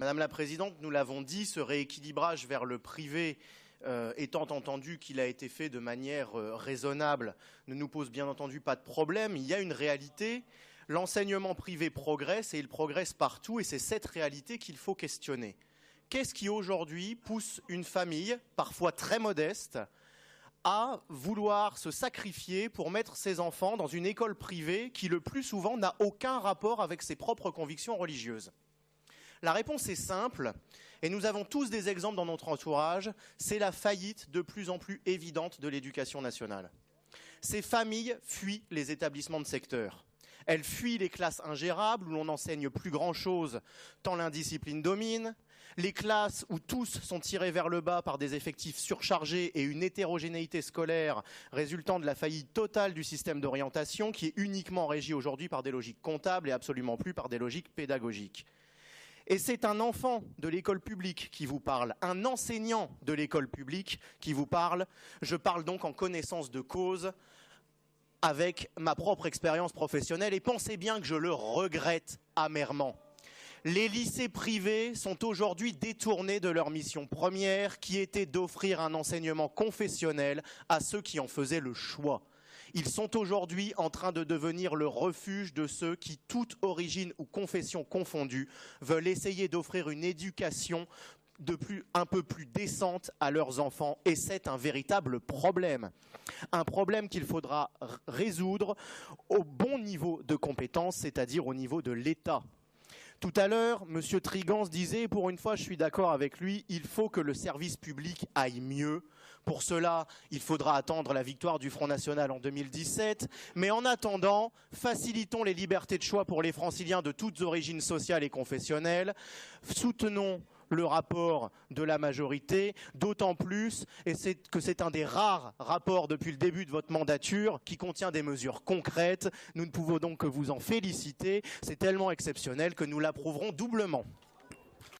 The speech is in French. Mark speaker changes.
Speaker 1: Madame la Présidente, nous l'avons dit, ce rééquilibrage vers le privé, étant entendu qu'il a été fait de manière raisonnable, ne nous pose bien entendu pas de problème. Il y a une réalité, l'enseignement privé progresse et il progresse partout et c'est cette réalité qu'il faut questionner. Qu'est-ce qui aujourd'hui pousse une famille, parfois très modeste, à vouloir se sacrifier pour mettre ses enfants dans une école privée qui le plus souvent n'a aucun rapport avec ses propres convictions religieuses? La réponse est simple, et nous avons tous des exemples dans notre entourage, c'est la faillite de plus en plus évidente de l'éducation nationale. Ces familles fuient les établissements de secteur. Elles fuient les classes ingérables où l'on n'enseigne plus grand-chose tant l'indiscipline domine, les classes où tous sont tirés vers le bas par des effectifs surchargés et une hétérogénéité scolaire résultant de la faillite totale du système d'orientation qui est uniquement régi aujourd'hui par des logiques comptables et absolument plus par des logiques pédagogiques. Et c'est un enfant de l'école publique qui vous parle, un enseignant de l'école publique qui vous parle. Je parle donc en connaissance de cause avec ma propre expérience professionnelle et pensez bien que je le regrette amèrement. Les lycées privés sont aujourd'hui détournés de leur mission première qui était d'offrir un enseignement confessionnel à ceux qui en faisaient le choix. Ils sont aujourd'hui en train de devenir le refuge de ceux qui, toute origine ou confession confondue, veulent essayer d'offrir une éducation un peu plus décente à leurs enfants. Et c'est un véritable problème. Un problème qu'il faudra résoudre au bon niveau de compétence, c'est-à-dire au niveau de l'État. Tout à l'heure, M. Trigance disait, pour une fois je suis d'accord avec lui, il faut que le service public aille mieux. Pour cela, il faudra attendre la victoire du Front National en 2017. Mais en attendant, facilitons les libertés de choix pour les franciliens de toutes origines sociales et confessionnelles. Soutenons le rapport de la majorité, d'autant plus que c'est un des rares rapports depuis le début de votre mandature qui contient des mesures concrètes. Nous ne pouvons donc que vous en féliciter. C'est tellement exceptionnel que nous l'approuverons doublement.